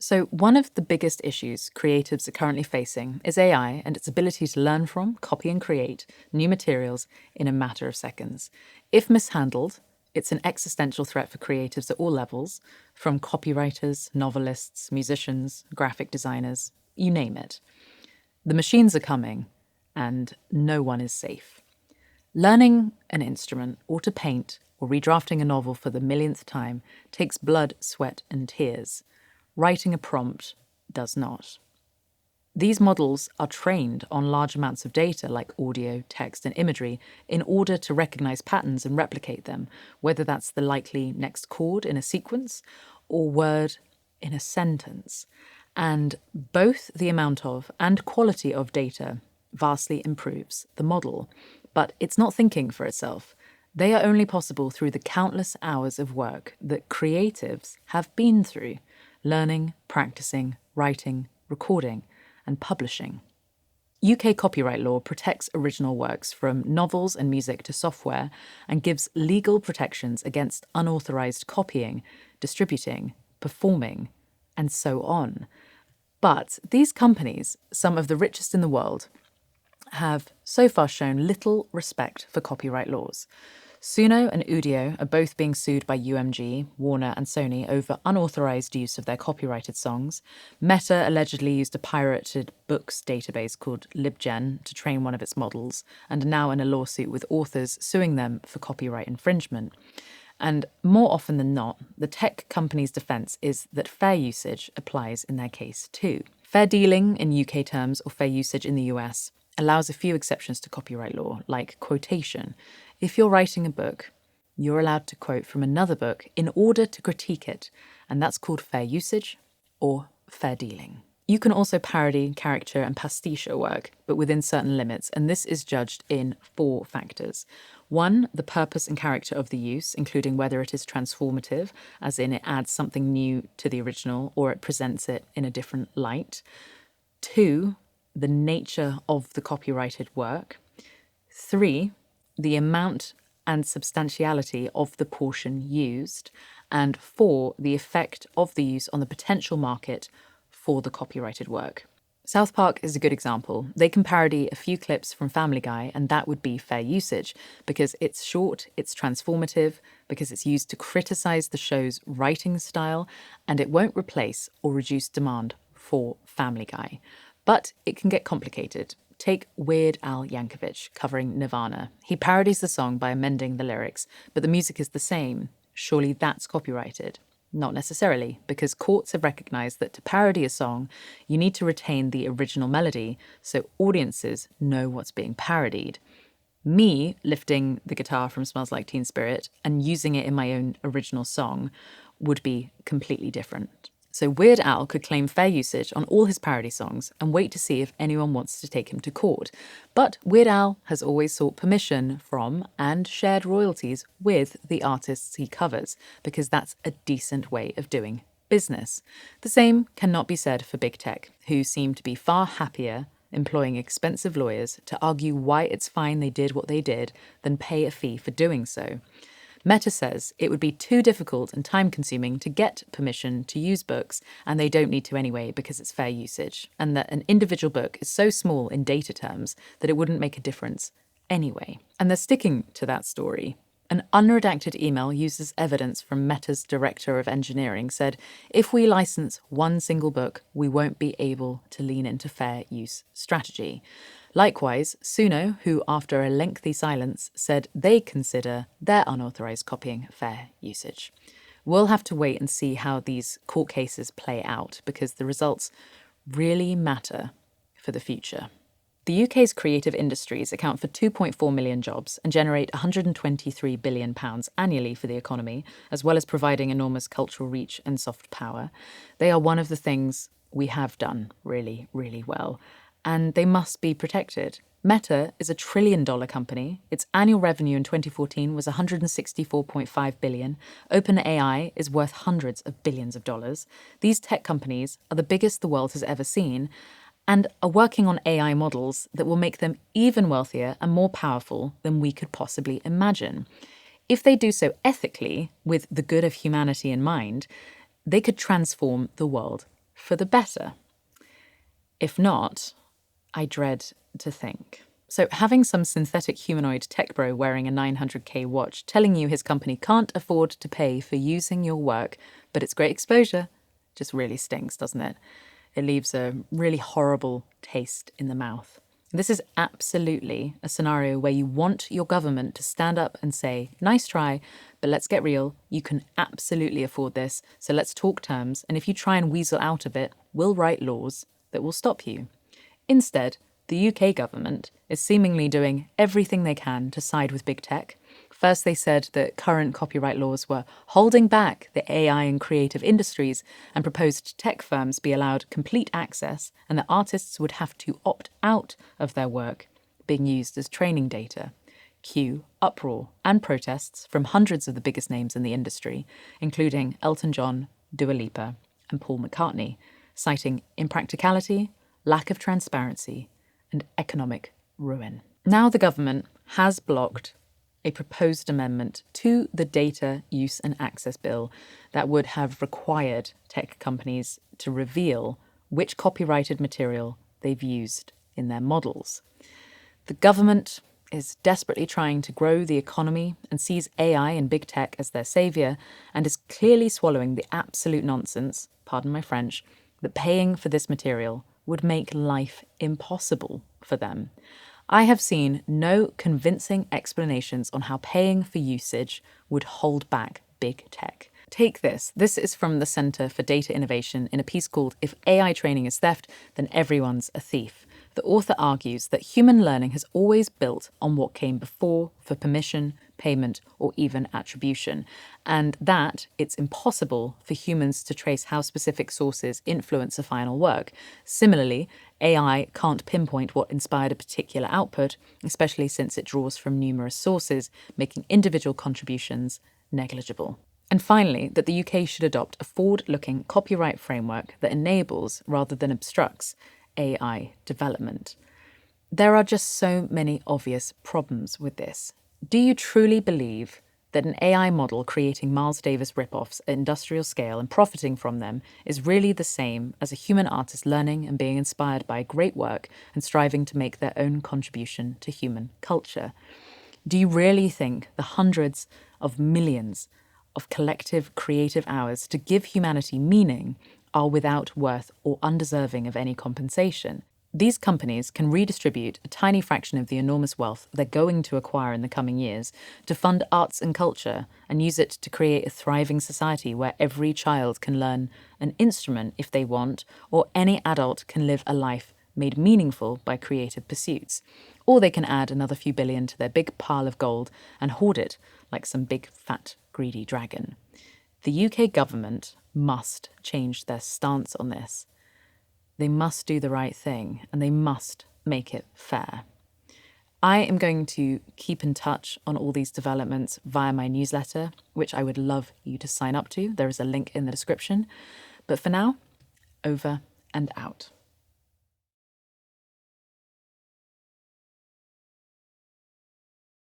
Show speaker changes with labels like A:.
A: So, one of the biggest issues creatives are currently facing is AI and its ability to learn from, copy, and create new materials in a matter of seconds. If mishandled, it's an existential threat for creatives at all levels, from copywriters, novelists, musicians, graphic designers, you name it. The machines are coming, and no one is safe. Learning an instrument, or to paint, or redrafting a novel for the millionth time takes blood, sweat, and tears. Writing a prompt does not. These models are trained on large amounts of data like audio, text, and imagery in order to recognize patterns and replicate them, whether that's the likely next chord in a sequence or word in a sentence. And both the amount of and quality of data vastly improves the model. But it's not thinking for itself. They are only possible through the countless hours of work that creatives have been through, learning, practicing, writing, recording, and publishing. UK copyright law protects original works from novels and music to software and gives legal protections against unauthorized copying, distributing, performing, and so on. But these companies, some of the richest in the world, have so far shown little respect for copyright laws. Suno and Udio are both being sued by UMG, Warner, and Sony over unauthorized use of their copyrighted songs. Meta allegedly used a pirated books database called LibGen to train one of its models, and are now in a lawsuit with authors suing them for copyright infringement. And more often than not, the tech company's defense is that fair usage applies in their case too. Fair dealing in UK terms, or fair usage in the US, allows a few exceptions to copyright law, like quotation. If you're writing a book, you're allowed to quote from another book in order to critique it, and that's called fair usage or fair dealing. You can also parody, caricature, and pastiche a work, but within certain limits, and this is judged in 4 factors. 1, the purpose and character of the use, including whether it is transformative, as in it adds something new to the original, or it presents it in a different light. 2, the nature of the copyrighted work. 3, the amount and substantiality of the portion used. And 4, the effect of the use on the potential market for the copyrighted work. South Park is a good example. They can parody a few clips from Family Guy, and that would be fair usage because it's short, it's transformative, because it's used to criticize the show's writing style, and it won't replace or reduce demand for Family Guy. But it can get complicated. Take Weird Al Yankovic covering Nirvana. He parodies the song by amending the lyrics, but the music is the same. Surely that's copyrighted. Not necessarily, because courts have recognized that to parody a song, you need to retain the original melody so audiences know what's being parodied. Me lifting the guitar from Smells Like Teen Spirit and using it in my own original song would be completely different. So Weird Al could claim fair usage on all his parody songs and wait to see if anyone wants to take him to court. But Weird Al has always sought permission from and shared royalties with the artists he covers, because that's a decent way of doing business. The same cannot be said for big tech, who seem to be far happier employing expensive lawyers to argue why it's fine they did what they did than pay a fee for doing so. Meta says it would be too difficult and time-consuming to get permission to use books, and they don't need to anyway because it's fair usage, and that an individual book is so small in data terms that it wouldn't make a difference anyway. And they're sticking to that story. An unredacted email used as evidence from Meta's director of engineering said, if we license one single book, we won't be able to lean into fair use strategy. Likewise, Suno, who after a lengthy silence said they consider their unauthorized copying fair usage. We'll have to wait and see how these court cases play out, because the results really matter for the future. The UK's creative industries account for 2.4 million jobs and generate £123 billion annually for the economy, as well as providing enormous cultural reach and soft power. They are one of the things we have done really, really well, and they must be protected. Meta is a $1 trillion company. Its annual revenue in 2014 was $164.5 billion. OpenAI is worth hundreds of billions of dollars. These tech companies are the biggest the world has ever seen, and are working on AI models that will make them even wealthier and more powerful than we could possibly imagine. If they do so ethically, with the good of humanity in mind, they could transform the world for the better? If not, I dread to think. So, having some synthetic humanoid tech bro wearing a 900k watch telling you his company can't afford to pay for using your work, but it's great exposure, just really stings, doesn't it? It leaves a really horrible taste in the mouth. This is absolutely a scenario where you want your government to stand up and say, nice try, but let's get real. You can absolutely afford this, so let's talk terms. And if you try and weasel out of it, we'll write laws that will stop you. Instead, the UK government is seemingly doing everything they can to side with big tech. First, they said that current copyright laws were holding back the AI and creative industries and proposed tech firms be allowed complete access and that artists would have to opt out of their work being used as training data. Cue uproar and protests from hundreds of the biggest names in the industry, including Elton John, Dua Lipa, and Paul McCartney, citing impracticality, lack of transparency, and economic ruin. Now the government has blocked a proposed amendment to the Data Use and Access Bill that would have required tech companies to reveal which copyrighted material they've used in their models. The government is desperately trying to grow the economy and sees AI and big tech as their saviour and is clearly swallowing the absolute nonsense, pardon my French, that paying for this material would make life impossible for them. I have seen no convincing explanations on how paying for usage would hold back big tech. Take this. This is from the Centre for Data Innovation in a piece called If AI Training is Theft, Then Everyone's a Thief. The author argues that human learning has always built on what came before for permission, payment, or even attribution, and that it's impossible for humans to trace how specific sources influence a final work. Similarly, AI can't pinpoint what inspired a particular output, especially since it draws from numerous sources, making individual contributions negligible. And finally, that the UK should adopt a forward-looking copyright framework that enables, rather than obstructs, AI development. There are just so many obvious problems with this. Do you truly believe that an AI model creating Miles Davis ripoffs at industrial scale and profiting from them is really the same as a human artist learning and being inspired by great work and striving to make their own contribution to human culture? Do you really think the hundreds of millions of collective creative hours to give humanity meaning are without worth or undeserving of any compensation? These companies can redistribute a tiny fraction of the enormous wealth they're going to acquire in the coming years to fund arts and culture and use it to create a thriving society where every child can learn an instrument if they want, or any adult can live a life made meaningful by creative pursuits. Or they can add another few billion to their big pile of gold and hoard it like some big, fat, greedy dragon. The UK government must change their stance on this. They must do the right thing and they must make it fair. I am going to keep in touch on all these developments via my newsletter, which I would love you to sign up to. There is a link in the description. But for now, over and out.